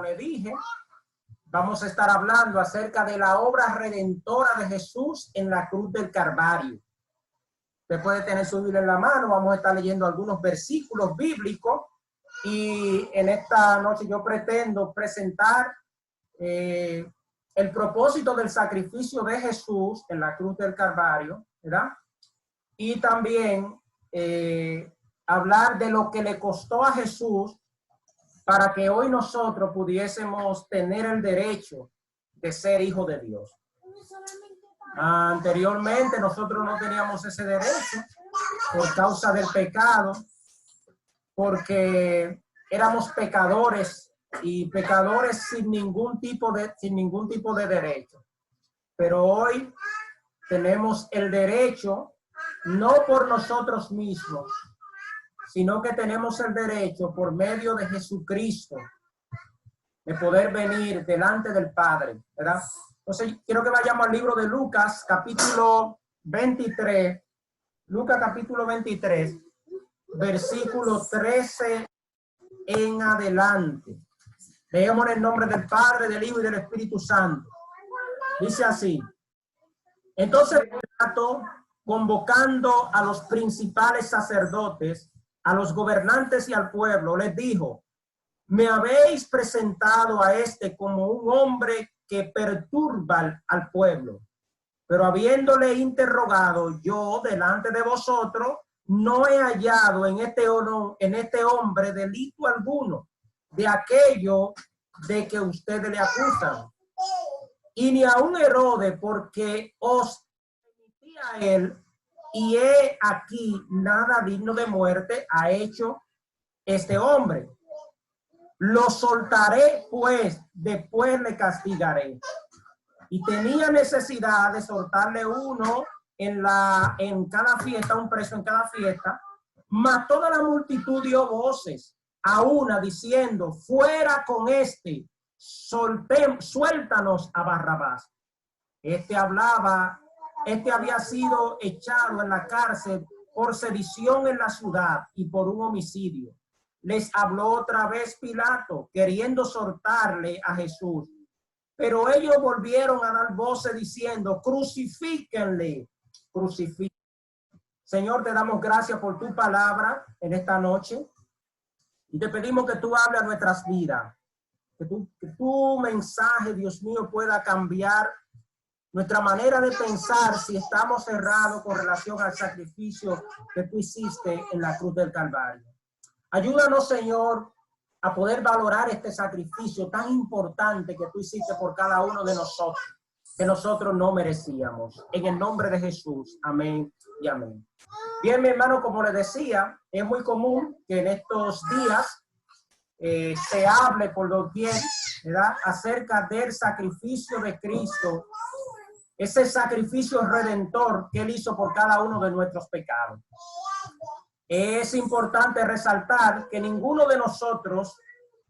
le dije, vamos a estar hablando acerca de la obra redentora de Jesús en la cruz del Calvario. Usted puede tener su Biblia en la mano, vamos a estar leyendo algunos versículos bíblicos y en esta noche yo pretendo presentar el propósito del sacrificio de Jesús en la cruz del Calvario, ¿verdad? Y también hablar de lo que le costó a Jesús para que hoy nosotros pudiésemos tener el derecho de ser hijos de Dios. Anteriormente nosotros no teníamos ese derecho por causa del pecado, porque éramos pecadores y pecadores sin ningún tipo de derecho. Pero hoy tenemos el derecho, no por nosotros mismos, sino que tenemos el derecho por medio de Jesucristo de poder venir delante del Padre, ¿verdad? Entonces, quiero que vayamos al libro de Lucas, capítulo 23. Lucas, capítulo 23, versículo 13 en adelante. Leemos en el nombre del Padre, del Hijo y del Espíritu Santo. Dice así: entonces Pilato, convocando a los principales sacerdotes, a los gobernantes y al pueblo, les dijo: me habéis presentado a este como un hombre que perturba al pueblo, pero habiéndole interrogado yo delante de vosotros, no he hallado en este hombre delito alguno de aquello de que ustedes le acusan. Y ni aun Herodes, porque os emití a él, y he aquí nada digno de muerte ha hecho este hombre. Lo soltaré, pues después le castigaré. Y tenía necesidad de soltarle uno en cada fiesta, un preso en cada fiesta, mas toda la multitud dio voces a una diciendo: fuera con este, suéltanos a Barrabás. Este había sido echado en la cárcel por sedición en la ciudad y por un homicidio. Les habló otra vez Pilato, queriendo soltarle a Jesús. Pero ellos volvieron a dar voces diciendo: crucifíquenle, crucifíquenle. Señor, te damos gracias por tu palabra en esta noche. Y te pedimos que tú hables a nuestras vidas. Que tu mensaje, Dios mío, pueda cambiar nuestra manera de pensar si estamos errados con relación al sacrificio que tú hiciste en la cruz del Calvario. Ayúdanos, Señor, a poder valorar este sacrificio tan importante que tú hiciste por cada uno de nosotros, que nosotros no merecíamos. En el nombre de Jesús. Amén y amén. Bien, mi hermano, como les decía, es muy común que en estos días se hable por doquier, ¿verdad?, acerca del sacrificio de Cristo, ese sacrificio redentor que él hizo por cada uno de nuestros pecados. Es importante resaltar que ninguno de nosotros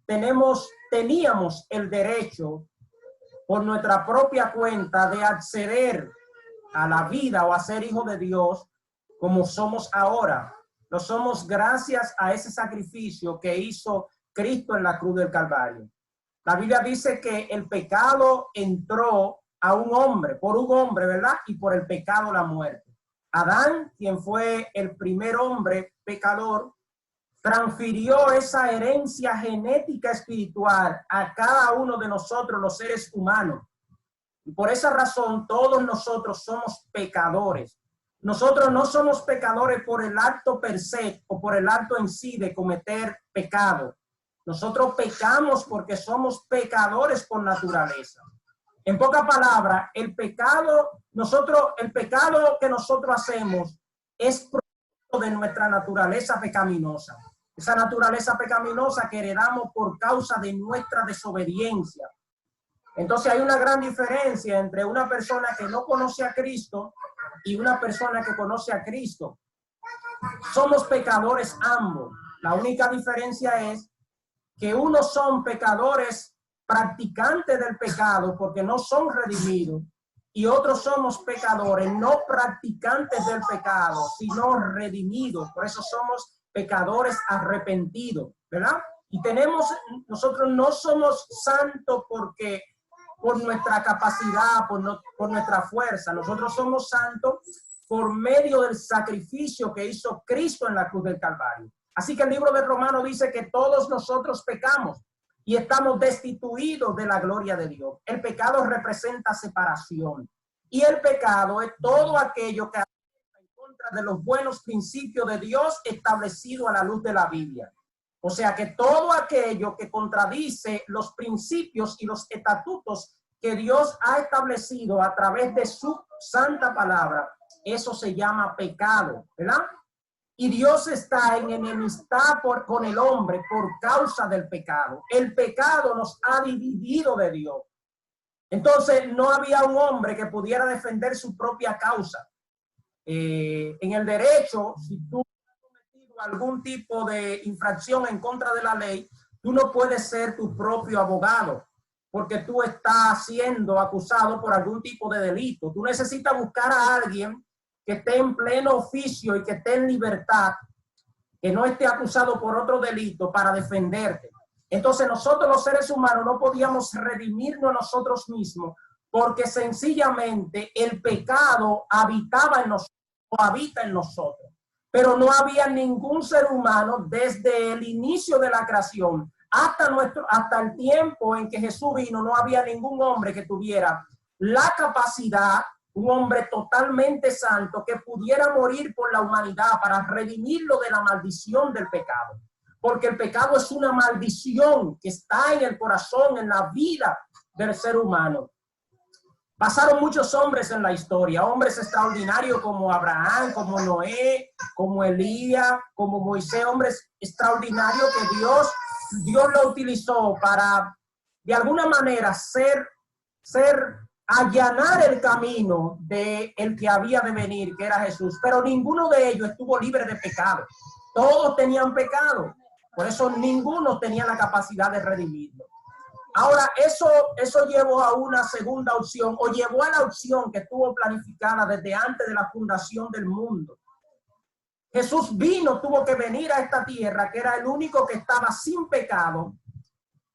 teníamos el derecho por nuestra propia cuenta de acceder a la vida o a ser hijo de Dios como somos ahora. Lo somos gracias a ese sacrificio que hizo Cristo en la cruz del Calvario. La Biblia dice que el pecado entró a un hombre, por un hombre, ¿verdad? Y por el pecado la muerte. Adán, quien fue el primer hombre pecador, transfirió esa herencia genética espiritual a cada uno de nosotros, los seres humanos. Y por esa razón, todos nosotros somos pecadores. Nosotros no somos pecadores por el acto per se o por el acto en sí de cometer pecado. Nosotros pecamos porque somos pecadores por naturaleza. En pocas palabras, el pecado que nosotros hacemos es producto de nuestra naturaleza pecaminosa. Esa naturaleza pecaminosa que heredamos por causa de nuestra desobediencia. Entonces hay una gran diferencia entre una persona que no conoce a Cristo y una persona que conoce a Cristo. Somos pecadores ambos. La única diferencia es que unos son pecadores practicantes del pecado porque no son redimidos, y otros somos pecadores no practicantes del pecado, sino redimidos. Por eso somos pecadores arrepentidos, ¿verdad? Y nosotros no somos santos porque por nuestra capacidad, por nuestra fuerza. Nosotros somos santos por medio del sacrificio que hizo Cristo en la cruz del Calvario. Así que el libro de Romanos dice que todos nosotros pecamos y estamos destituidos de la gloria de Dios. El pecado representa separación. Y el pecado es todo aquello que atenta en contra de los buenos principios de Dios establecidos a la luz de la Biblia. O sea que todo aquello que contradice los principios y los estatutos que Dios ha establecido a través de su santa palabra, eso se llama pecado, ¿verdad? Y Dios está en enemistad con el hombre por causa del pecado. El pecado nos ha dividido de Dios. Entonces no había un hombre que pudiera defender su propia causa. En el derecho, si tú algún tipo de infracción en contra de la ley, tú no puedes ser tu propio abogado porque tú estás siendo acusado por algún tipo de delito. Tú necesitas buscar a alguien que esté en pleno oficio y que esté en libertad, que no esté acusado por otro delito para defenderte. Entonces nosotros los seres humanos no podíamos redimirnos a nosotros mismos porque sencillamente el pecado habitaba en nosotros o habita en nosotros. Pero no había ningún ser humano desde el inicio de la creación hasta el tiempo en que Jesús vino, no había ningún hombre que tuviera la capacidad, un hombre totalmente santo, que pudiera morir por la humanidad para redimirlo de la maldición del pecado. Porque el pecado es una maldición que está en el corazón, en la vida del ser humano. Pasaron muchos hombres en la historia, hombres extraordinarios como Abraham, como Noé, como Elías, como Moisés, hombres extraordinarios que Dios lo utilizó para, de alguna manera, allanar el camino de el que había de venir, que era Jesús. Pero ninguno de ellos estuvo libre de pecado. Todos tenían pecado. Por eso ninguno tenía la capacidad de redimirlo. Ahora, eso llevó a una segunda opción, o llevó a la opción que estuvo planificada desde antes de la fundación del mundo. Jesús tuvo que venir a esta tierra, que era el único que estaba sin pecado,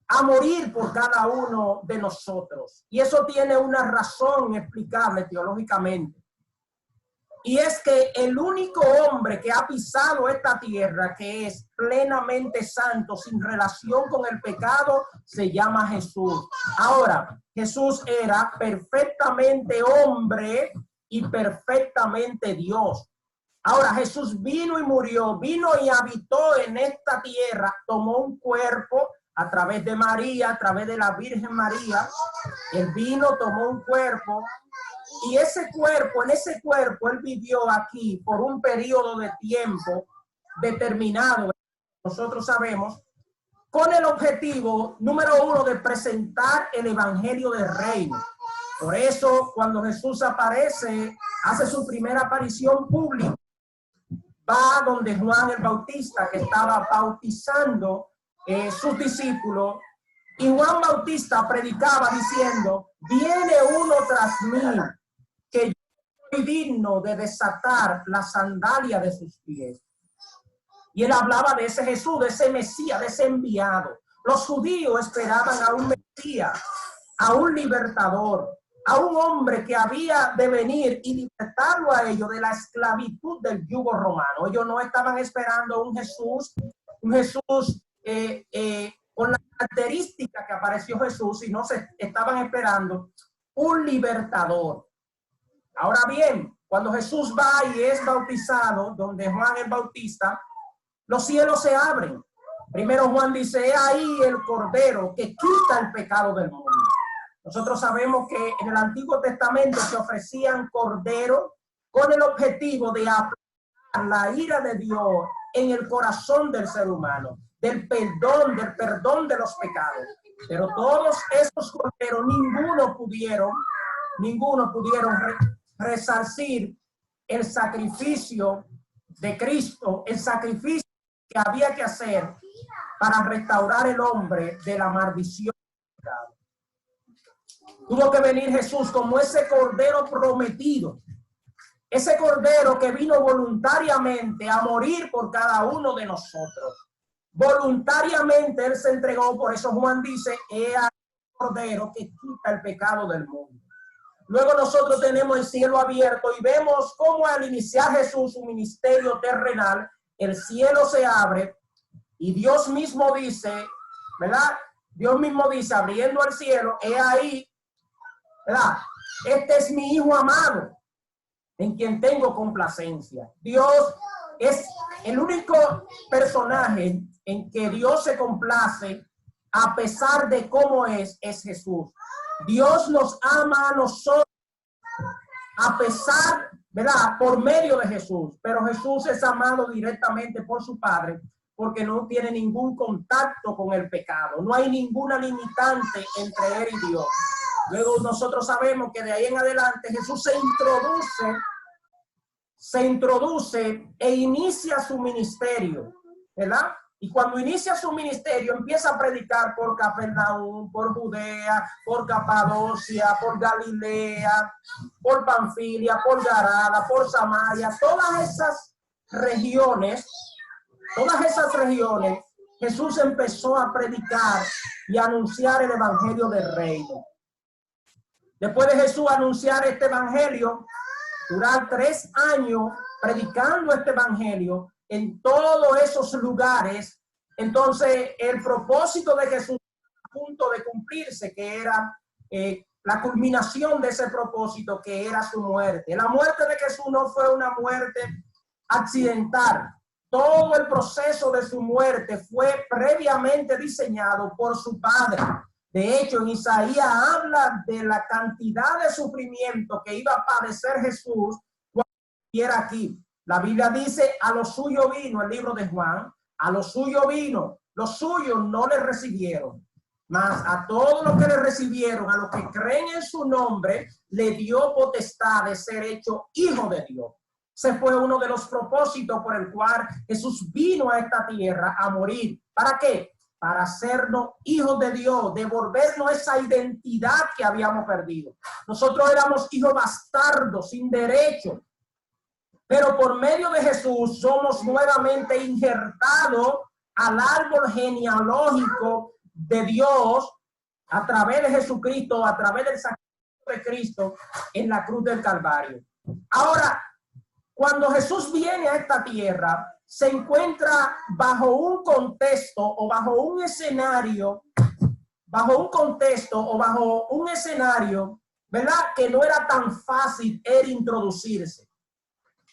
a morir por cada uno de nosotros. Y eso tiene una razón explicable teológicamente. Y es que el único hombre que ha pisado esta tierra, que es plenamente santo, sin relación con el pecado, se llama Jesús. Ahora, Jesús era perfectamente hombre y perfectamente Dios. Ahora, Jesús vino y murió, vino y habitó en esta tierra, tomó un cuerpo a través de María, a través de la Virgen María. Él vino, tomó un cuerpo. Y en ese cuerpo, él vivió aquí por un periodo de tiempo determinado, nosotros sabemos, con el objetivo, número uno, de presentar el evangelio del reino. Por eso, cuando Jesús aparece, hace su primera aparición pública, va donde Juan el Bautista, que estaba bautizando sus discípulos, y Juan Bautista predicaba diciendo: viene uno tras mí, que yo soy digno de desatar la sandalia de sus pies. Y él hablaba de ese Jesús, de ese Mesías, de ese enviado. Los judíos esperaban a un Mesías, a un libertador, a un hombre que había de venir y libertarlo a ellos de la esclavitud del yugo romano. Ellos no estaban esperando un Jesús con la característica que apareció Jesús, sino se estaban esperando un libertador. Ahora bien, cuando Jesús va y es bautizado, donde Juan el Bautista, los cielos se abren. Primero Juan dice: he ahí el Cordero que quita el pecado del mundo. Nosotros sabemos que en el Antiguo Testamento se ofrecían corderos con el objetivo de aplacar la ira de Dios en el corazón del ser humano, del perdón de los pecados. Pero todos esos corderos, ninguno pudieron resarcir el sacrificio de Cristo, el sacrificio que había que hacer para restaurar el hombre de la maldición del pecado. Tuvo que venir Jesús como ese cordero prometido, ese cordero que vino voluntariamente a morir por cada uno de nosotros. voluntariamente él se entregó. Por eso Juan dice, he ahí el Cordero que quita el pecado del mundo. Luego nosotros tenemos el cielo abierto y vemos cómo al iniciar Jesús su ministerio terrenal, el cielo se abre y Dios mismo dice, ¿verdad? Dios mismo dice, abriendo el cielo, he ahí, ¿verdad? Este es mi Hijo amado, en quien tengo complacencia. Dios es el único personaje en que Dios se complace, a pesar de cómo es Jesús. Dios nos ama a nosotros, a pesar, ¿verdad? Por medio de Jesús. Pero Jesús es amado directamente por su Padre, porque no tiene ningún contacto con el pecado. No hay ninguna limitante entre él y Dios. Luego nosotros sabemos que de ahí en adelante Jesús se introduce e inicia su ministerio, ¿verdad? Y cuando inicia su ministerio, empieza a predicar por Capernaum, por Judea, por Capadocia, por Galilea, por Panfilia, por Garada, por Samaria, todas esas regiones, Jesús empezó a predicar y a anunciar el evangelio del reino. Después de Jesús anunciar este evangelio, durar 3 años predicando este evangelio en todos esos lugares, entonces el propósito de Jesús a punto de cumplirse, que era la culminación de ese propósito, que era su muerte. La muerte de Jesús no fue una muerte accidental. Todo el proceso de su muerte fue previamente diseñado por su Padre. De hecho, en Isaías habla de la cantidad de sufrimiento que iba a padecer Jesús cuando estuviera aquí. La Biblia dice, a lo suyo vino, el libro de Juan, a lo suyo vino, los suyos no le recibieron. Mas a todos los que le recibieron, a los que creen en su nombre, le dio potestad de ser hecho hijo de Dios. Ese fue uno de los propósitos por el cual Jesús vino a esta tierra a morir. ¿Para qué? Para hacernos hijos de Dios, devolvernos esa identidad que habíamos perdido. Nosotros éramos hijos bastardos, sin derecho, pero por medio de Jesús somos nuevamente injertados al árbol genealógico de Dios a través de Jesucristo, a través del sacrificio de Cristo en la cruz del Calvario. Ahora, cuando Jesús viene a esta tierra, se encuentra bajo un contexto o bajo un escenario, ¿verdad? Que no era tan fácil introducirse.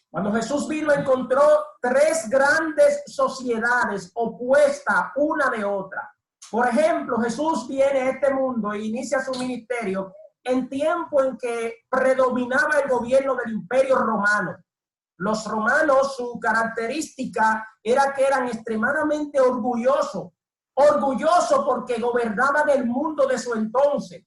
Cuando Jesús vino, encontró 3 grandes sociedades opuestas una de otra. Por ejemplo, Jesús viene a este mundo e inicia su ministerio en tiempo en que predominaba el gobierno del Imperio Romano. Los romanos, su característica era que eran extremadamente orgullosos porque gobernaban el mundo de su entonces.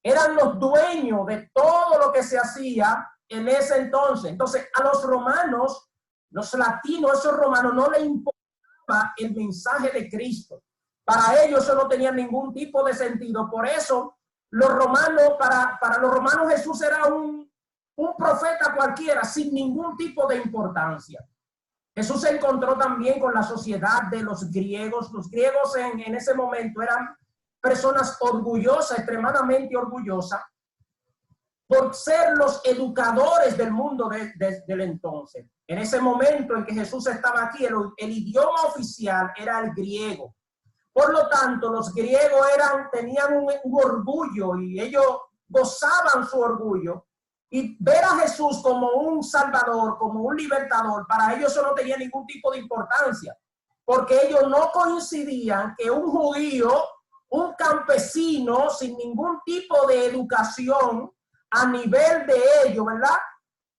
Eran los dueños de todo lo que se hacía en ese entonces. Entonces, a los romanos, los latinos, esos romanos, no les importaba el mensaje de Cristo. Para ellos eso no tenía ningún tipo de sentido. Por eso, los romanos, para los romanos Jesús era un profeta cualquiera, sin ningún tipo de importancia. Jesús se encontró también con la sociedad de los griegos. Los griegos en ese momento eran personas orgullosas, extremadamente orgullosas, por ser los educadores del mundo del entonces. En ese momento en que Jesús estaba aquí, el idioma oficial era el griego. Por lo tanto, los griegos tenían un orgullo y ellos gozaban su orgullo. Y ver a Jesús como un salvador, como un libertador, para ellos eso no tenía ningún tipo de importancia, porque ellos no coincidían que un judío, un campesino sin ningún tipo de educación a nivel de ellos, ¿verdad?,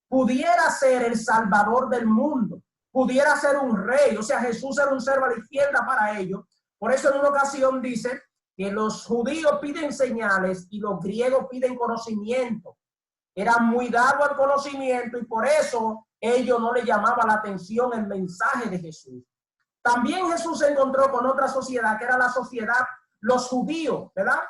pudiera ser el salvador del mundo, pudiera ser un rey. O sea, Jesús era un servo a la izquierda para ellos. Por eso en una ocasión dice que los judíos piden señales y los griegos piden conocimiento. Eran muy dados al conocimiento y por eso ellos no les llamaba la atención el mensaje de Jesús. También Jesús se encontró con otra sociedad, que era la sociedad, los judíos, ¿verdad?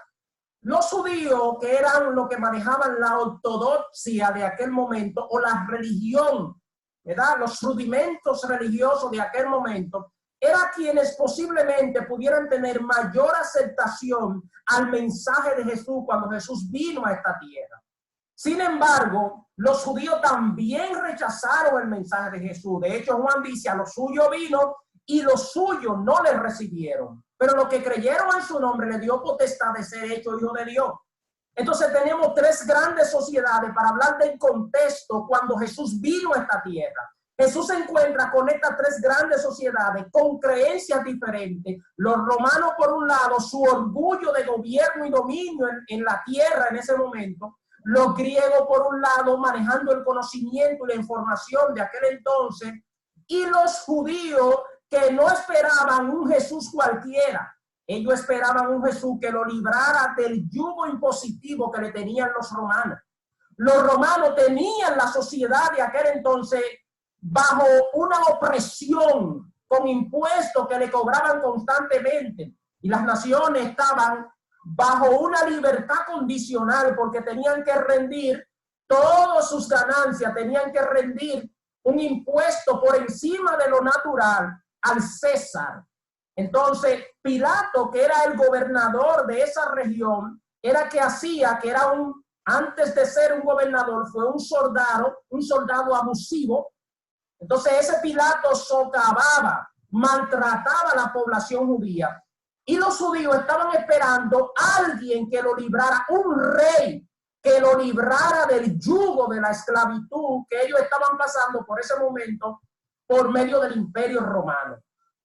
Los judíos, que eran los que manejaban la ortodoxia de aquel momento, o la religión, ¿verdad? Los rudimentos religiosos de aquel momento, era quienes posiblemente pudieran tener mayor aceptación al mensaje de Jesús cuando Jesús vino a esta tierra. Sin embargo, los judíos también rechazaron el mensaje de Jesús. De hecho, Juan dice, a los suyos vino y los suyos no le recibieron. Pero los que creyeron en su nombre le dio potestad de ser hecho hijo de Dios. Entonces tenemos tres grandes sociedades para hablar del contexto cuando Jesús vino a esta tierra. Jesús se encuentra con estas tres grandes sociedades con creencias diferentes. Los romanos, por un lado, su orgullo de gobierno y dominio en la tierra en ese momento. Los griegos, por un lado, manejando el conocimiento y la información de aquel entonces. Y los judíos que no esperaban un Jesús cualquiera. Ellos esperaban un Jesús que lo librara del yugo impositivo que le tenían los romanos. Los romanos tenían la sociedad de aquel entonces bajo una opresión con impuestos que le cobraban constantemente. Y las naciones estaban bajo una libertad condicional porque tenían que rendir todas sus ganancias, tenían que rendir un impuesto por encima de lo natural al César. Entonces, Pilato, que era el gobernador de esa región, era que hacía, que era antes de ser un gobernador, fue un soldado abusivo. Entonces, ese Pilato socavaba, maltrataba a la población judía. Y los judíos estaban esperando a alguien que lo librara, un rey que lo librara del yugo de la esclavitud que ellos estaban pasando por ese momento por medio del imperio romano.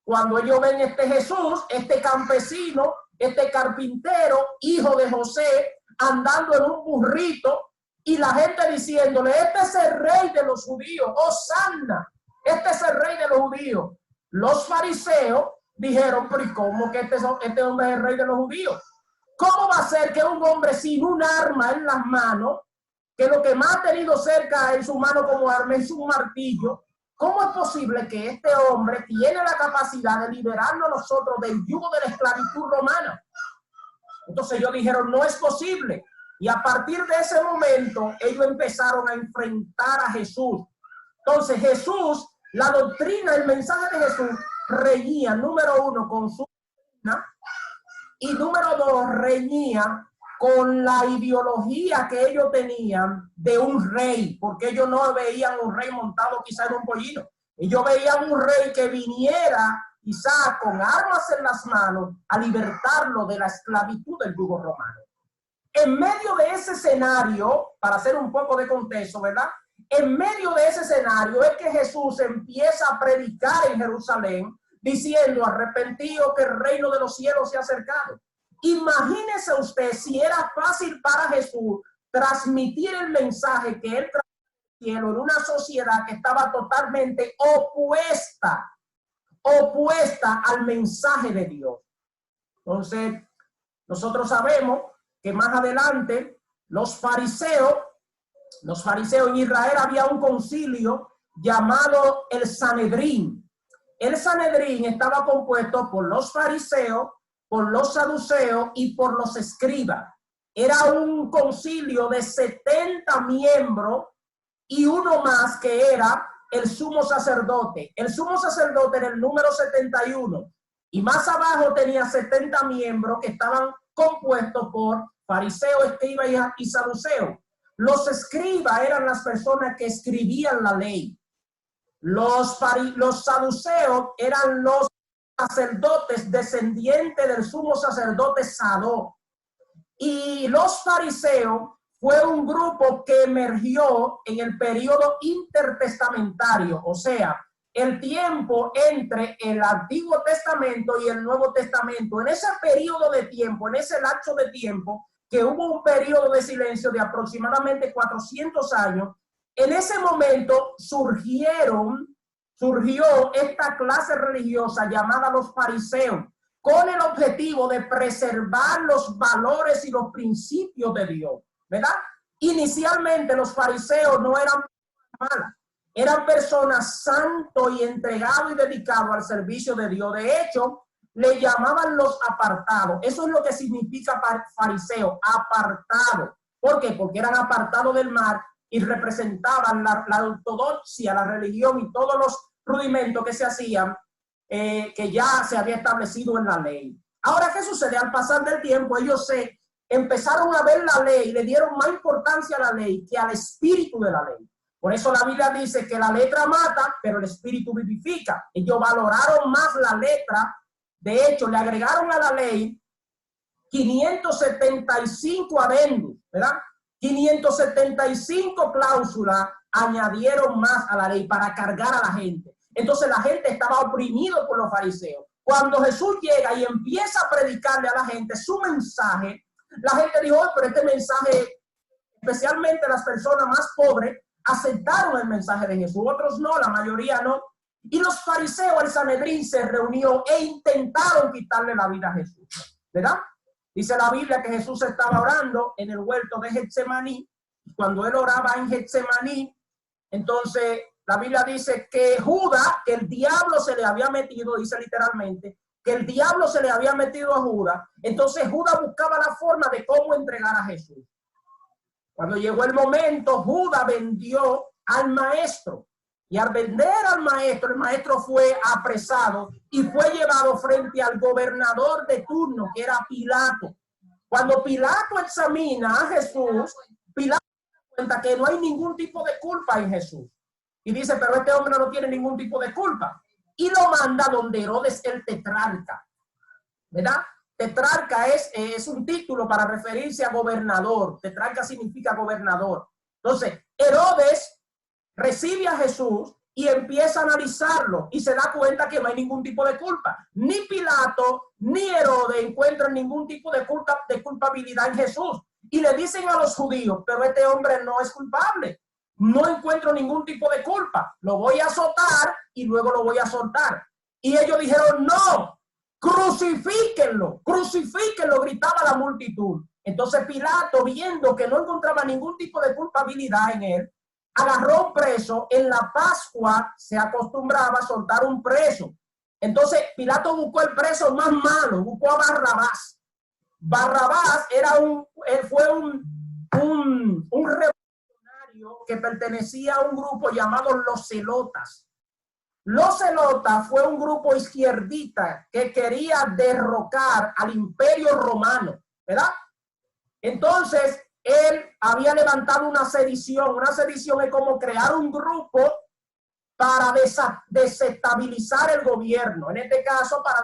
Cuando ellos ven este Jesús, este campesino, este carpintero, hijo de José, andando en un burrito, y la gente diciéndole, este es el rey de los judíos, Hosanna, este es el rey de los judíos. Los fariseos dijeron, pero ¿y cómo que este hombre es el rey de los judíos? ¿Cómo va a ser que un hombre sin un arma en las manos, que lo que más ha tenido cerca en su mano como arma es un martillo, cómo es posible que este hombre tiene la capacidad de liberarnos a nosotros del yugo de la esclavitud romana? Entonces ellos dijeron, no es posible. Y a partir de ese momento, ellos empezaron a enfrentar a Jesús. Entonces Jesús, la doctrina, el mensaje de Jesús, reñía, número uno, con su doctrina, y número dos, reñía con la ideología que ellos tenían de un rey, porque ellos no veían un rey montado quizá en un pollino. Ellos veían un rey que viniera quizá con armas en las manos a libertarlo de la esclavitud del yugo romano. En medio de ese escenario, para hacer un poco de contexto, ¿verdad? En medio de ese escenario es que Jesús empieza a predicar en Jerusalén, diciendo, arrepentido que el reino de los cielos se ha acercado. Imagínese usted si era fácil para Jesús transmitir el mensaje que él trajo del cielo en una sociedad que estaba totalmente opuesta al mensaje de Dios. Entonces, nosotros sabemos que más adelante los fariseos en Israel había un concilio llamado el Sanedrín. El Sanedrín estaba compuesto por los fariseos, por los saduceos y por los escribas. Era un concilio de 70 miembros y uno más que era el sumo sacerdote. El sumo sacerdote era el número 71 y más abajo tenía 70 miembros que estaban compuestos por fariseos, escribas y saduceos. Los escribas eran las personas que escribían la ley. Los saduceos eran los sacerdotes descendientes del sumo sacerdote Sadoc. Y los fariseos fue un grupo que emergió en el periodo intertestamentario, o sea, el tiempo entre el Antiguo Testamento y el Nuevo Testamento. En ese periodo de tiempo, en ese lapso de tiempo, que hubo un periodo de silencio de aproximadamente 400 años, en ese momento surgió esta clase religiosa llamada los fariseos, con el objetivo de preservar los valores y los principios de Dios, ¿verdad? Inicialmente los fariseos no eran malas, eran personas santos y entregados y dedicados al servicio de Dios. De hecho, le llamaban los apartados. Eso es lo que significa fariseo, apartado. ¿Por qué? Porque eran apartados del mal y representaban la ortodoxia, la religión y todos los rudimentos que se hacían que ya se había establecido en la ley. Ahora, ¿qué sucede? Al pasar del tiempo, ellos se empezaron a ver la ley y le dieron más importancia a la ley que al espíritu de la ley. Por eso la Biblia dice que la letra mata, pero el espíritu vivifica. Ellos valoraron más la letra. De hecho, le agregaron a la ley 575 adendos, ¿verdad? 575 cláusulas añadieron más a la ley para cargar a la gente. Entonces la gente estaba oprimido por los fariseos. Cuando Jesús llega y empieza a predicarle a la gente su mensaje, la gente dijo, oh, pero este mensaje, especialmente las personas más pobres, aceptaron el mensaje de Jesús. Otros no, la mayoría no. Y los fariseos, el Sanedrín, se reunió e intentaron quitarle la vida a Jesús, ¿verdad? Dice la Biblia que Jesús estaba orando en el huerto de Getsemaní. Cuando él oraba en Getsemaní, entonces la Biblia dice que Judas, que el diablo se le había metido, dice literalmente, que el diablo se le había metido a Judas. Entonces Judas buscaba la forma de cómo entregar a Jesús. Cuando llegó el momento, Judas vendió al maestro. Y al vender al maestro, el maestro fue apresado y fue llevado frente al gobernador de turno, que era Pilato. Cuando Pilato examina a Jesús, Pilato se da cuenta que no hay ningún tipo de culpa en Jesús. Y dice, pero este hombre no tiene ningún tipo de culpa. Y lo manda donde Herodes el tetrarca, ¿verdad? Tetrarca es un título para referirse a gobernador. Tetrarca significa gobernador. Entonces, Herodes recibe a Jesús y empieza a analizarlo y se da cuenta que no hay ningún tipo de culpa. Ni Pilato ni Herodes encuentran ningún tipo de culpabilidad en Jesús. Y le dicen a los judíos, pero este hombre no es culpable. No encuentro ningún tipo de culpa. Lo voy a azotar y luego lo voy a soltar. Y ellos dijeron, no, crucifíquenlo, crucifíquenlo, gritaba la multitud. Entonces Pilato, viendo que no encontraba ningún tipo de culpabilidad en él, agarró un preso. En la Pascua se acostumbraba a soltar un preso. Entonces Pilato buscó el preso más malo, buscó a Barrabás. Barrabás fue un revolucionario que pertenecía a un grupo llamado los Zelotas. Los Zelotas fue un grupo izquierdita que quería derrocar al Imperio Romano, ¿verdad? Entonces él había levantado una sedición. Una sedición es como crear un grupo para desestabilizar el gobierno. En este caso, para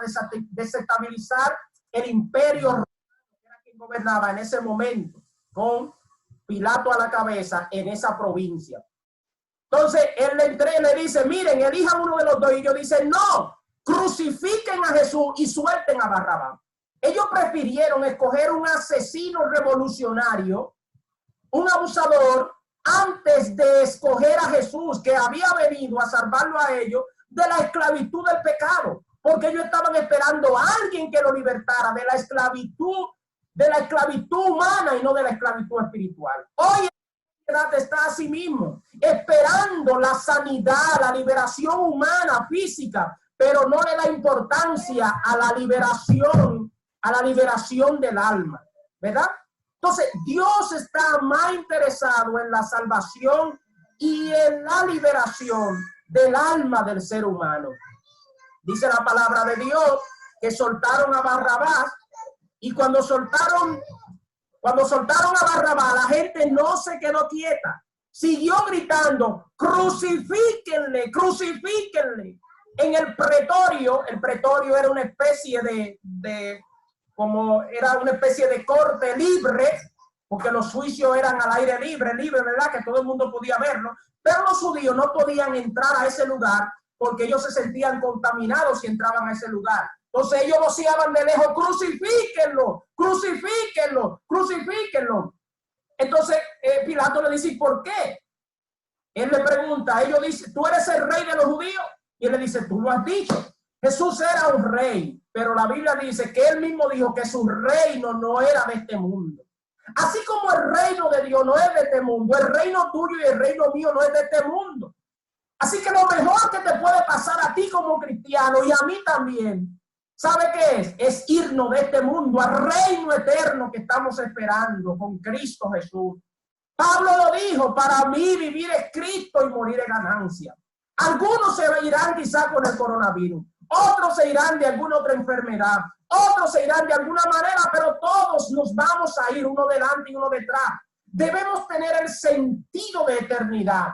desestabilizar el imperio romano, que era quien gobernaba en ese momento, con Pilato a la cabeza en esa provincia. Entonces, él le dice, miren, elijan uno de los dos. Y ellos dicen, no, crucifiquen a Jesús y suelten a Barrabás. Ellos prefirieron escoger un asesino revolucionario, un abusador, antes de escoger a Jesús, que había venido a salvarlo a ellos de la esclavitud del pecado, porque ellos estaban esperando a alguien que lo libertara de la esclavitud humana y no de la esclavitud espiritual. Hoy la sociedad está a sí mismo, esperando la sanidad, la liberación humana, física, pero no le da importancia a la liberación del alma, ¿verdad? Entonces, Dios está más interesado en la salvación y en la liberación del alma del ser humano. Dice la palabra de Dios que soltaron a Barrabás, y cuando soltaron a Barrabás, la gente no se quedó quieta. Siguió gritando, crucifíquenle, crucifíquenle. En el pretorio era una especie era una especie de corte libre, porque los juicios eran al aire libre, ¿verdad? Que todo el mundo podía verlo, pero los judíos no podían entrar a ese lugar porque ellos se sentían contaminados si entraban a ese lugar. Entonces ellos voceaban de lejos, crucifíquenlo, crucifíquenlo, crucifíquenlo. Entonces Pilato le dice, ¿por qué? Él le pregunta, ellos dicen, ¿tú eres el rey de los judíos? Y él le dice, tú lo has dicho. Jesús era un rey, pero la Biblia dice que él mismo dijo que su reino no era de este mundo. Así como el reino de Dios no es de este mundo, el reino tuyo y el reino mío no es de este mundo. Así que lo mejor que te puede pasar a ti como cristiano y a mí también, ¿sabe qué es? Es irnos de este mundo al reino eterno que estamos esperando con Cristo Jesús. Pablo lo dijo, para mí vivir es Cristo y morir es ganancia. Algunos se irán quizá con el coronavirus, otros se irán de alguna otra enfermedad, otros se irán de alguna manera, pero todos nos vamos a ir uno delante y uno detrás. Debemos tener el sentido de eternidad,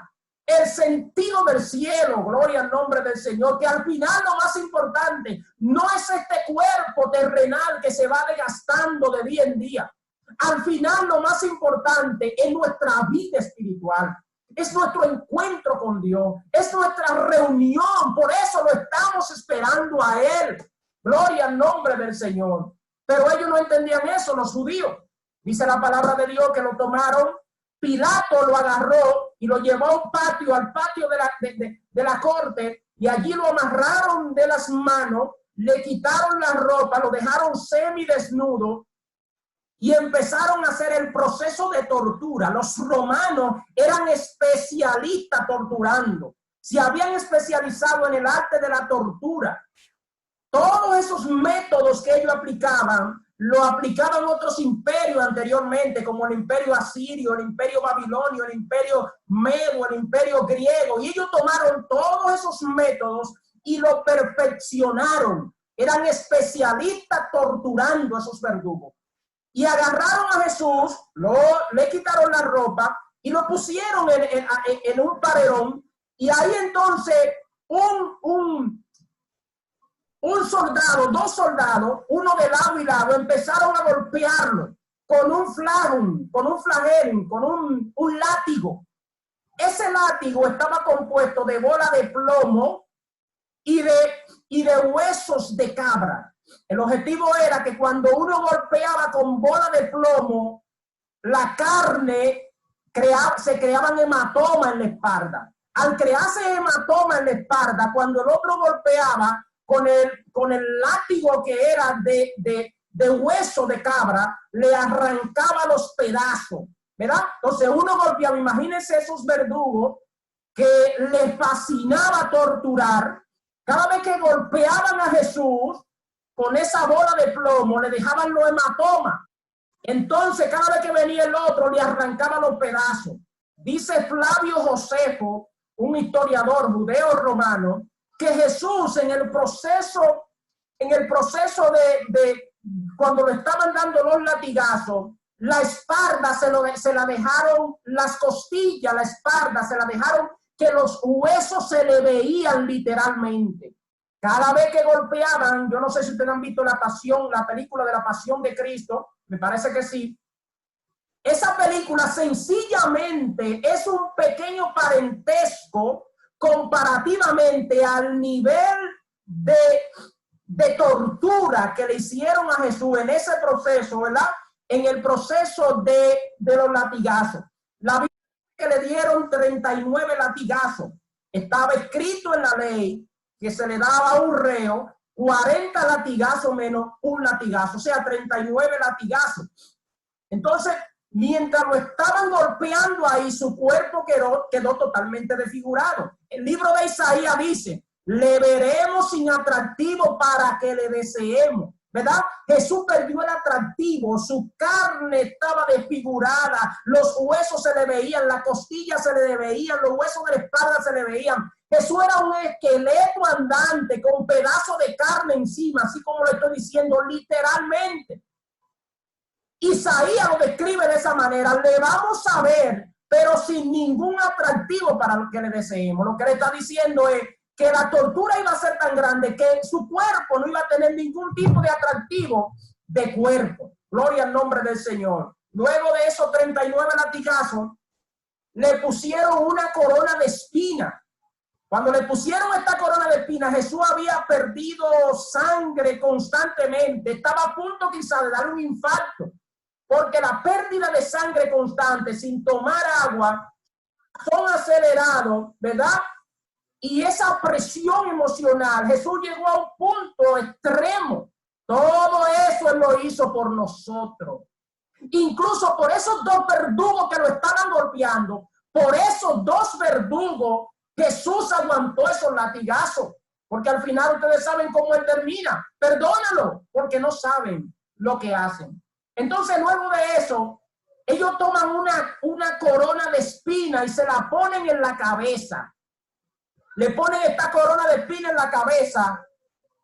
el sentido del cielo, gloria al nombre del Señor, que al final lo más importante no es este cuerpo terrenal que se va desgastando de día en día. Al final lo más importante es nuestra vida espiritual, es nuestro encuentro con Dios, es nuestra reunión, por eso lo estamos esperando a Él. Gloria al nombre del Señor. Pero ellos no entendían eso, los judíos. Dice la palabra de Dios que lo tomaron, Pilato lo agarró y lo llevó a un patio, al patio de la corte, y allí lo amarraron de las manos, le quitaron la ropa, lo dejaron semidesnudo y empezaron a hacer el proceso de tortura. Los romanos eran especialistas torturando, se habían especializado en el arte de la tortura. Todos esos métodos que ellos aplicaban, lo aplicaban otros imperios anteriormente, como el imperio asirio, el imperio babilonio, el imperio medo, el imperio griego. Y ellos tomaron todos esos métodos y lo perfeccionaron. Eran especialistas torturando a esos verdugos. Y agarraron a Jesús, le quitaron la ropa y lo pusieron en un paredón. Y ahí entonces dos soldados, uno de lado y lado, empezaron a golpearlo con un flagelo, con un látigo. Ese látigo estaba compuesto de bola de plomo y de huesos de cabra. El objetivo era que cuando uno golpeaba con bola de plomo, la carne se creaban hematomas en la espalda. Al crearse hematoma en la espalda, cuando el otro golpeaba con el látigo que era de hueso de cabra, le arrancaba los pedazos, ¿verdad? Entonces uno golpeaba, imagínense esos verdugos que les fascinaba torturar. Cada vez que golpeaban a Jesús con esa bola de plomo, le dejaban los hematomas. Entonces cada vez que venía el otro, le arrancaba los pedazos. Dice Flavio Josefo, un historiador judeo romano, que Jesús en el proceso de cuando le estaban dando los latigazos, la espalda se la dejaron, las costillas, la espalda se la dejaron, que los huesos se le veían literalmente. Cada vez que golpeaban, yo no sé si ustedes han visto la película de la Pasión de Cristo, me parece que sí. Esa película sencillamente es un pequeño parentesco comparativamente al nivel de tortura que le hicieron a Jesús en ese proceso, ¿verdad? En el proceso de los latigazos. La Biblia que le dieron 39 latigazos. Estaba escrito en la ley que se le daba a un reo 40 latigazos menos un latigazo, o sea, 39 latigazos. Entonces, mientras lo estaban golpeando ahí, su cuerpo quedó totalmente desfigurado. El libro de Isaías dice, le veremos sin atractivo para que le deseemos, ¿verdad? Jesús perdió el atractivo, su carne estaba desfigurada, los huesos se le veían, las costillas se le veían, los huesos de la espalda se le veían. Jesús era un esqueleto andante con pedazos de carne encima, así como lo estoy diciendo literalmente. Isaías lo describe de esa manera, le vamos a ver, pero sin ningún atractivo para lo que le deseemos. Lo que le está diciendo es que la tortura iba a ser tan grande que su cuerpo no iba a tener ningún tipo de atractivo de cuerpo. Gloria al nombre del Señor. Luego de esos 39 latigazos, le pusieron una corona de espinas. Cuando le pusieron esta corona de espinas, Jesús había perdido sangre constantemente. Estaba a punto quizá de dar un infarto, porque la pérdida de sangre constante sin tomar agua son acelerados, ¿verdad? Y esa presión emocional, Jesús llegó a un punto extremo. Todo eso Él lo hizo por nosotros. Incluso por esos dos verdugos que lo estaban golpeando, por esos dos verdugos, Jesús aguantó esos latigazos. Porque al final ustedes saben cómo Él termina. Perdónalo, porque no saben lo que hacen. Entonces, luego de eso, ellos toman una corona de espina y se la ponen en la cabeza. Le ponen esta corona de espina en la cabeza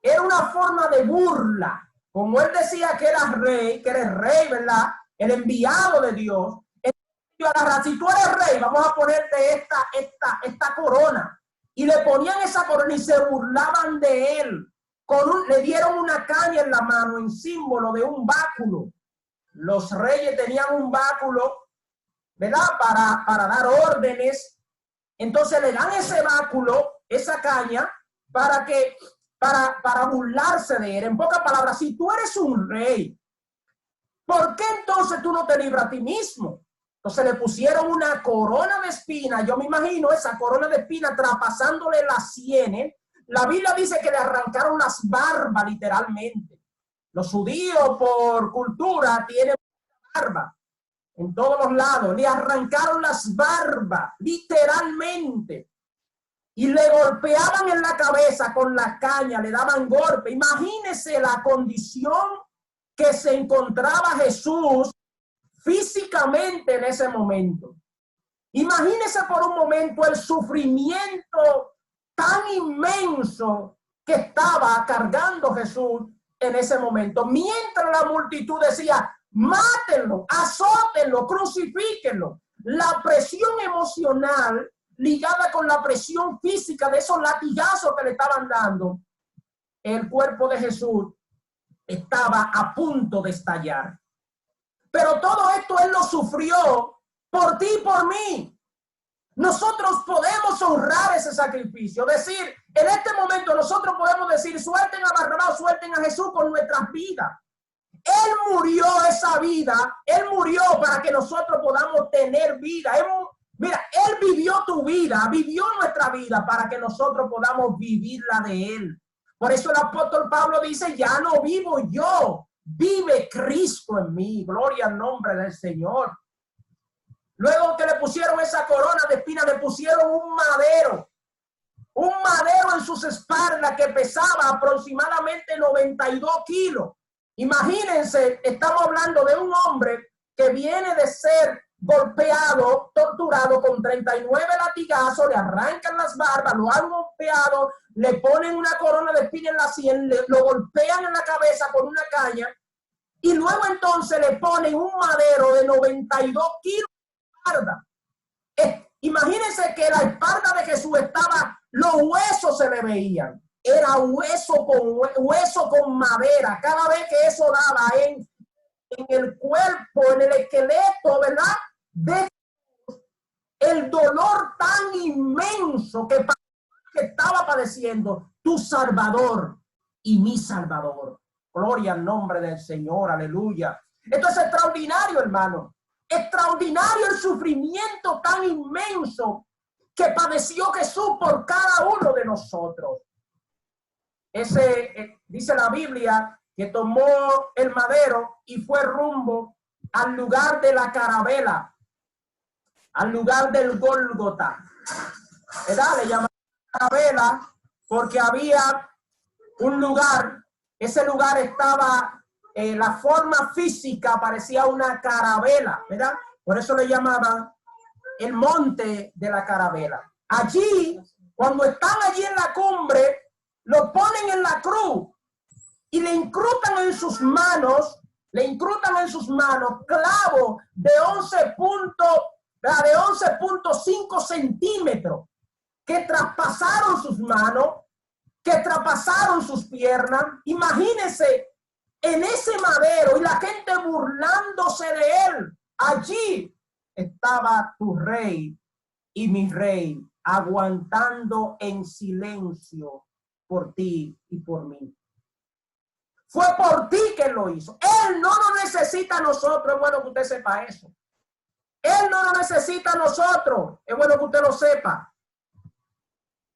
era una forma de burla. Como él decía que era rey, ¿verdad? El enviado de Dios. Si tú eres rey, vamos a ponerte esta corona. Y le ponían esa corona y se burlaban de él. Le dieron una caña en la mano en símbolo de un báculo. Los reyes tenían un báculo, ¿verdad? Para dar órdenes. Entonces le dan ese báculo, esa caña, para burlarse de él. En pocas palabras, si tú eres un rey, ¿por qué entonces tú no te libras a ti mismo? Entonces le pusieron una corona de espinas. Yo me imagino esa corona de espinas traspasándole las sienes. La Biblia dice que le arrancaron las barbas literalmente. Los judíos por cultura tienen barba en todos los lados. Le arrancaron las barbas literalmente. Y le golpeaban en la cabeza con la caña, le daban golpe. Imagínese la condición que se encontraba Jesús físicamente en ese momento. Imagínese por un momento el sufrimiento tan inmenso que estaba cargando Jesús en ese momento. Mientras la multitud decía, mátenlo, azótenlo, crucifíquenlo. La presión emocional ligada con la presión física de esos latigazos que le estaban dando, el cuerpo de Jesús estaba a punto de estallar. Pero todo esto él lo sufrió por ti y por mí. Nosotros podemos honrar ese sacrificio. Decir, en este momento nosotros podemos decir, suelten a Barrabás, suelten a Jesús con nuestras vidas. Él murió esa vida. Él murió para que nosotros podamos tener vida. Mira, Él vivió tu vida, vivió nuestra vida para que nosotros podamos vivir la de Él. Por eso el apóstol Pablo dice, ya no vivo yo, vive Cristo en mí. Gloria al nombre del Señor. Luego que le pusieron esa corona de espinas, le pusieron un madero en sus espaldas que pesaba aproximadamente 92 kilos. Imagínense, estamos hablando de un hombre que viene de ser golpeado, torturado con 39 latigazos, le arrancan las barbas, lo han golpeado, le ponen una corona de espinas en la sien, lo golpean en la cabeza con una caña y luego entonces le ponen un madero de 92 kilos de espalda. Imagínense que la espalda de Jesús estaba, los huesos se le veían, era hueso con madera. Cada vez que eso daba en el cuerpo, en el esqueleto, ¿verdad? De el dolor tan inmenso que estaba padeciendo tu Salvador y mi Salvador. Gloria al nombre del Señor, aleluya. Esto es extraordinario, hermano. Extraordinario el sufrimiento tan inmenso que padeció Jesús por cada uno de nosotros. Dice la Biblia que tomó el madero y fue rumbo al lugar de la carabela, al lugar del Gólgota. ¿Verdad? Le llamaban carabela porque había un lugar, ese lugar estaba, la forma física parecía una carabela, ¿verdad? Por eso le llamaban el monte de la carabela. Allí, cuando están allí en la cumbre, lo ponen en la cruz y le incrutan en sus manos clavos de 11.5 centímetros que traspasaron sus manos, que traspasaron sus piernas. Imagínense en ese madero y la gente burlándose de él. Allí estaba tu rey y mi rey aguantando en silencio por ti y por mí. Fue por ti que lo hizo. Él no nos necesita a nosotros. Es bueno que usted sepa eso. Él no nos necesita a nosotros. Es bueno que usted lo sepa.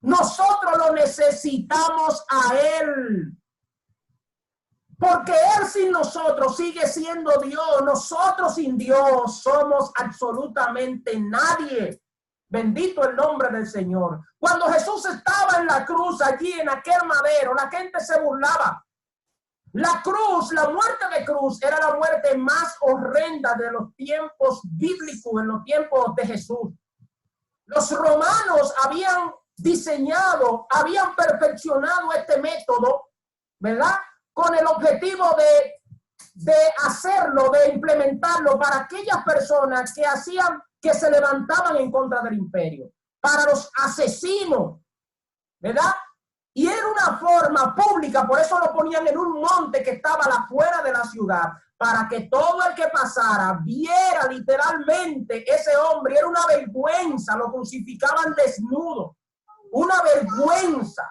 Nosotros lo necesitamos a Él. Porque Él sin nosotros sigue siendo Dios. Nosotros sin Dios somos absolutamente nadie. Bendito el nombre del Señor. Cuando Jesús estaba en la cruz, allí en aquel madero, la gente se burlaba. La cruz, la muerte de cruz, era la muerte más horrenda de los tiempos bíblicos, en los tiempos de Jesús. Los romanos habían diseñado, habían perfeccionado este método ¿verdad? Con el objetivo de hacerlo, de implementarlo para aquellas personas que se levantaban en contra del imperio, para los asesinos, ¿verdad? Y era una forma pública, por eso lo ponían en un monte que estaba a la afuera de la ciudad, para que todo el que pasara viera literalmente ese hombre. Era una vergüenza, lo crucificaban desnudo, una vergüenza.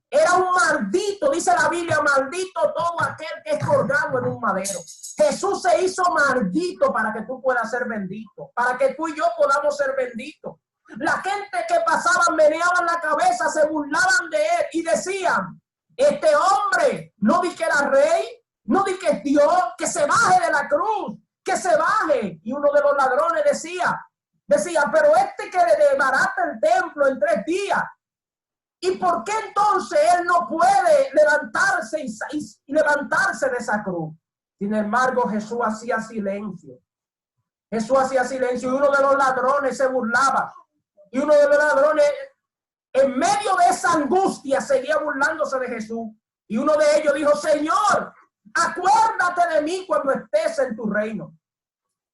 Era un maldito, dice la Biblia, maldito todo aquel que es colgado en un madero. Jesús se hizo maldito para que tú puedas ser bendito, para que tú y yo podamos ser benditos. La gente que pasaba meneaban la cabeza, se burlaban de él y decían, este hombre no di que era rey, no di que es Dios, que se baje de la cruz, que se baje. Y uno de los ladrones decía, pero este que le desbarata el templo en 3 días. ¿Y por qué entonces él no puede levantarse y levantarse de esa cruz? Sin embargo, Jesús hacía silencio. Jesús hacía silencio y uno de los ladrones se burlaba. Y uno de los ladrones, en medio de esa angustia, seguía burlándose de Jesús. Y uno de ellos dijo, Señor, acuérdate de mí cuando estés en tu reino.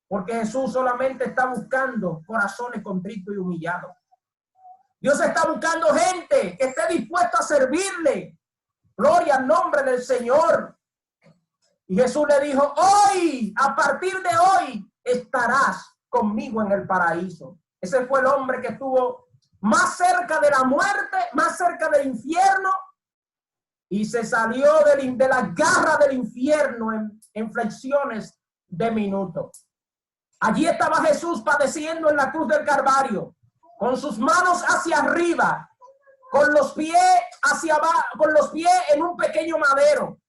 Porque Jesús solamente está buscando corazones contritos y humillados. Dios está buscando gente que esté dispuesta a servirle. Gloria al nombre del Señor. Y Jesús le dijo, hoy, a partir de hoy, estarás conmigo en el paraíso. Ese fue el hombre que estuvo más cerca de la muerte, más cerca del infierno, y se salió de las garras del infierno en fracciones de minutos. Allí estaba Jesús padeciendo en la cruz del Calvario, con sus manos hacia arriba, con los pies hacia abajo, con los pies en un pequeño madero.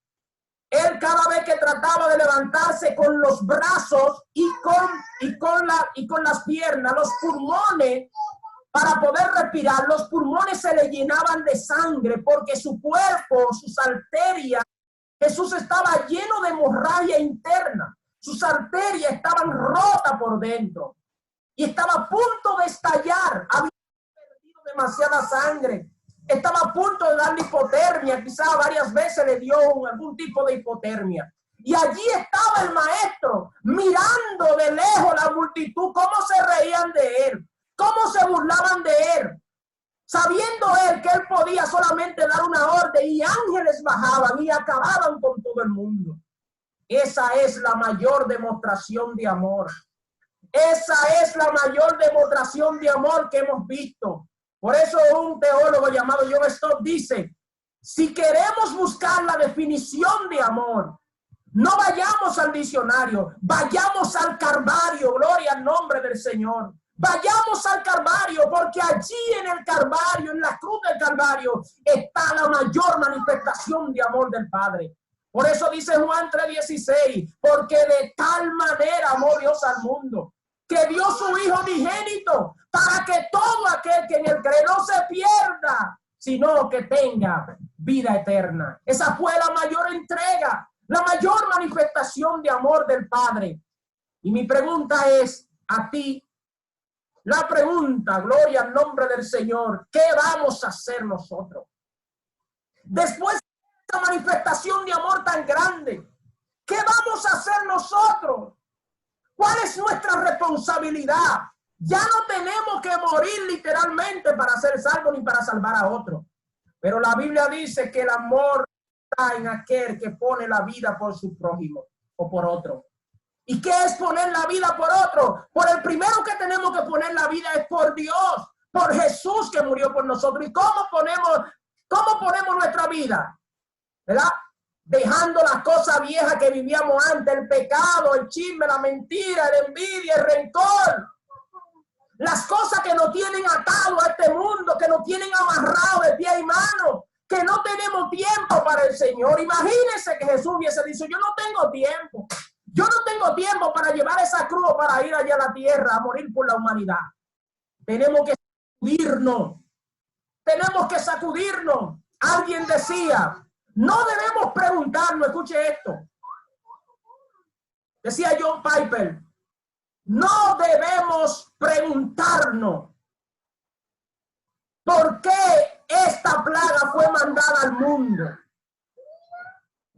Él cada vez que trataba de levantarse con los brazos y con las piernas, los pulmones, para poder respirar, los pulmones se le llenaban de sangre porque su cuerpo, sus arterias, Jesús estaba lleno de hemorragia interna. Sus arterias estaban rotas por dentro y estaba a punto de estallar. Había perdido demasiada sangre. Estaba a punto de darle hipotermia, quizá varias veces le dio algún tipo de hipotermia. Y allí estaba el maestro, mirando de lejos la multitud, cómo se reían de él, cómo se burlaban de él, sabiendo él que él podía solamente dar una orden y ángeles bajaban y acababan con todo el mundo. Esa es la mayor demostración de amor. Esa es la mayor demostración de amor que hemos visto. Por eso un teólogo llamado John Stott dice, si queremos buscar la definición de amor, no vayamos al diccionario, vayamos al Calvario, gloria al nombre del Señor. Vayamos al Calvario, porque allí en el Calvario, en la cruz del Calvario, está la mayor manifestación de amor del Padre. Por eso dice Juan 3:16, porque de tal manera amó Dios al mundo, que dio su Hijo unigénito, para que todo aquel que en él cree no se pierda, sino que tenga vida eterna. Esa fue la mayor entrega, la mayor manifestación de amor del Padre. Y mi pregunta es a ti, la pregunta, gloria al nombre del Señor, ¿qué vamos a hacer nosotros? Después de esta manifestación de amor tan grande, ¿qué vamos a hacer nosotros? ¿Cuál es nuestra responsabilidad? Ya no tenemos que morir literalmente para ser salvos ni para salvar a otro. Pero la Biblia dice que el amor está en aquel que pone la vida por su prójimo o por otro. ¿Y qué es poner la vida por otro? Por el primero que tenemos que poner la vida es por Dios, por Jesús que murió por nosotros. ¿Y cómo ponemos nuestra vida? ¿Verdad? Dejando las cosas viejas que vivíamos antes, el pecado, el chisme, la mentira, la envidia, el rencor. Las cosas que nos tienen atado a este mundo, que nos tienen amarrado de pie y mano, que no tenemos tiempo para el Señor. Imagínense que Jesús hubiese dicho, yo no tengo tiempo. Yo no tengo tiempo para llevar esa cruz, para ir allá a la tierra a morir por la humanidad. Tenemos que sacudirnos. Tenemos que sacudirnos. Alguien decía, no debemos preguntarnos, escuche esto. Decía John Piper, no debemos preguntarnos por qué esta plaga fue mandada al mundo.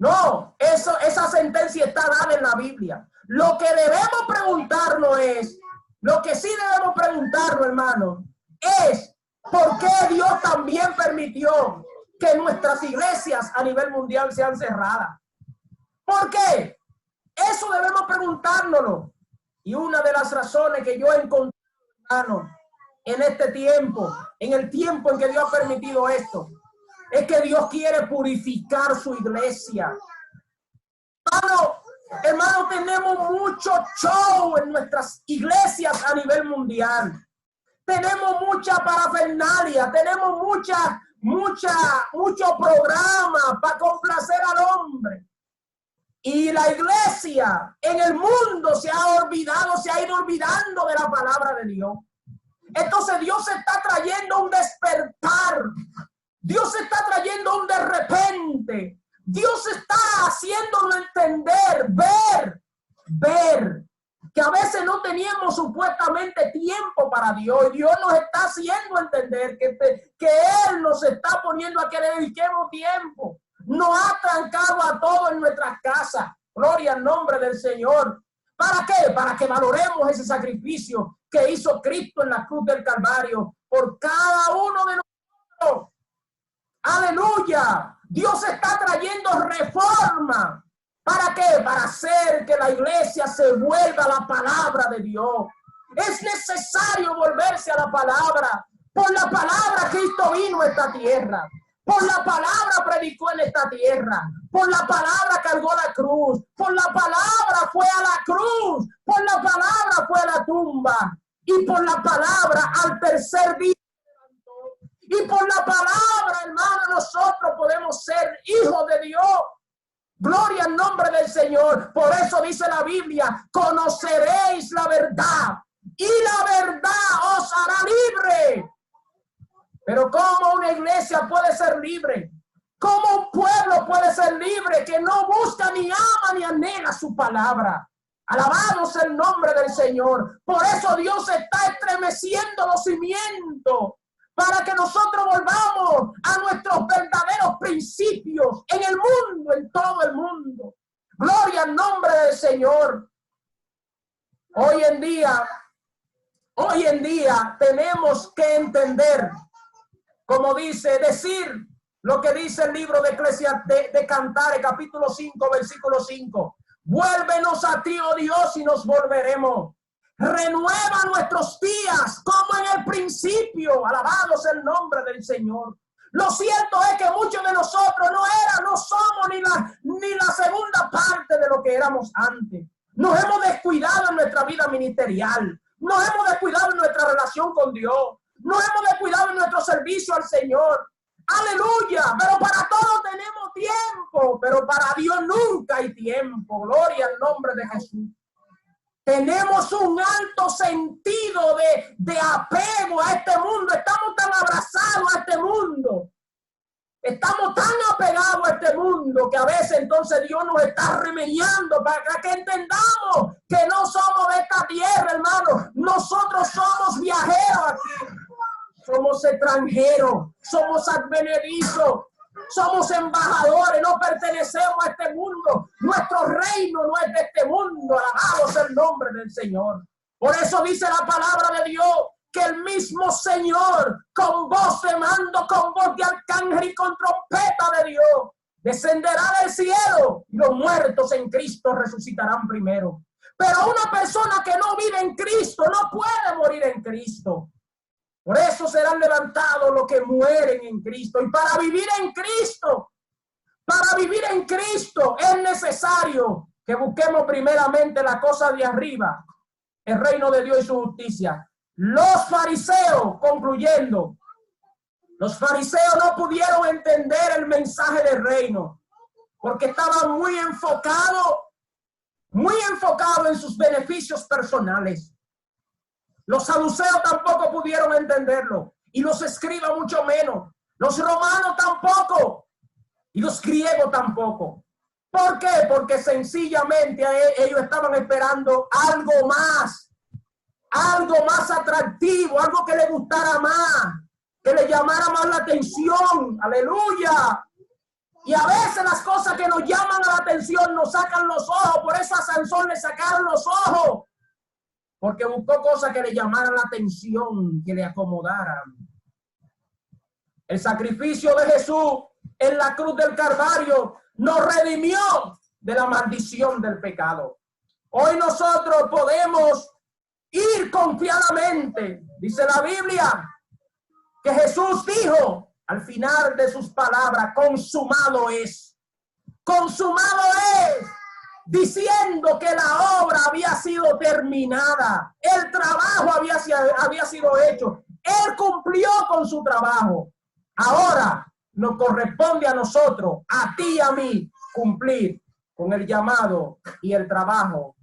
No, esa sentencia está dada en la Biblia. Lo que debemos preguntarnos es, lo que sí debemos preguntarnos, hermano, es ¿por qué Dios también permitió que nuestras iglesias a nivel mundial sean cerradas? ¿Por qué? Eso debemos preguntárnoslo. Y una de las razones que yo he encontrado, hermano, en este tiempo, en el tiempo en que Dios ha permitido esto, es que Dios quiere purificar su iglesia. Hermano, tenemos mucho show en nuestras iglesias a nivel mundial. Tenemos mucha parafernalia, tenemos mucho programa para complacer al hombre. Y la iglesia en el mundo se ha ido olvidando de la palabra de Dios. Entonces Dios está trayendo un despertar. Dios está trayendo un de repente. Dios está haciéndolo entender, ver que a veces no teníamos supuestamente tiempo para Dios. Y Dios nos está haciendo entender que Él nos está poniendo a que le dediquemos tiempo. Nos ha trancado a todos en nuestras casas. Gloria al nombre del Señor. ¿Para qué? Para que valoremos ese sacrificio que hizo Cristo en la cruz del Calvario por cada uno de nosotros. Aleluya. Dios está trayendo reforma. ¿Para qué? Para hacer que la iglesia se vuelva a la palabra de Dios. Es necesario volverse a la palabra. Por la palabra Cristo vino a esta tierra. Por la palabra predicó en esta tierra. Por la palabra cargó la cruz. Por la palabra fue a la cruz. Por la palabra fue a la tumba. Y por la palabra al tercer día. Y por la palabra, hermano, nosotros podemos ser hijos de Dios. Gloria al nombre del Señor. Por eso dice la Biblia, conoceréis la verdad y la verdad os hará libre. Pero ¿cómo una iglesia puede ser libre? ¿Cómo un pueblo puede ser libre que no busca ni ama ni anhela su palabra? Alabado sea el nombre del Señor. Por eso Dios está estremeciendo los cimientos para que nosotros volvamos a nuestros verdaderos principios en el mundo, en todo el mundo. Gloria al nombre del Señor. Hoy en día tenemos que entender, como decir lo que dice el libro de Eclesiastés de Cantares, capítulo 5, versículo 5. Vuélvenos a ti, oh Dios, y nos volveremos. Renueva nuestros días como en el principio. Alabado sea el nombre del Señor. Lo cierto es que muchos de nosotros no somos ni la segunda parte de lo que éramos antes. Nos hemos descuidado en nuestra vida ministerial. Nos hemos descuidado en nuestra relación con Dios. Nos hemos descuidado en nuestro servicio al Señor. Aleluya. Pero para todo tenemos tiempo. Pero para Dios nunca hay tiempo. Gloria al nombre de Jesús. Tenemos un alto sentido de apego a este mundo. Estamos tan abrazados a este mundo. Estamos tan apegados a este mundo que a veces entonces Dios nos está remediando para que entendamos que no somos de esta tierra, hermano. Nosotros somos viajeros aquí. Somos extranjeros. Somos advenedizos. Somos embajadores, no pertenecemos a este mundo. Nuestro reino no es de este mundo. Alabado sea el nombre del Señor. Por eso dice la palabra de Dios que el mismo Señor, con voz de mando, con voz de arcángel y con trompeta de Dios, descenderá del cielo y los muertos en Cristo resucitarán primero. Pero una persona que no vive en Cristo no puede morir en Cristo. Por eso serán levantados los que mueren en Cristo. Y para vivir en Cristo es necesario que busquemos primeramente la cosa de arriba, el reino de Dios y su justicia. Los fariseos, concluyendo, los fariseos no pudieron entender el mensaje del reino porque estaban muy enfocados en sus beneficios personales. Los saduceos tampoco pudieron entenderlo y los escribas mucho menos. Los romanos tampoco y los griegos tampoco. ¿Por qué? Porque sencillamente ellos estaban esperando algo más atractivo, algo que les gustara más, que les llamara más la atención. Aleluya. Y a veces las cosas que nos llaman a la atención nos sacan los ojos. Por eso a Sansón le sacaron los ojos. Porque buscó cosas que le llamaran la atención, que le acomodaran. El sacrificio de Jesús en la cruz del Calvario nos redimió de la maldición del pecado. Hoy nosotros podemos ir confiadamente. Dice la Biblia que Jesús dijo al final de sus palabras, consumado es. Consumado es. Diciendo que la obra había sido terminada. El trabajo había sido hecho. Él cumplió con su trabajo. Ahora nos corresponde a nosotros, a ti y a mí, cumplir con el llamado y el trabajo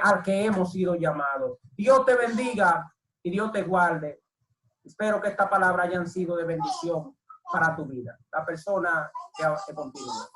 al que hemos sido llamados. Dios te bendiga y Dios te guarde. Espero que esta palabra hayan sido de bendición para tu vida. La persona que continúa.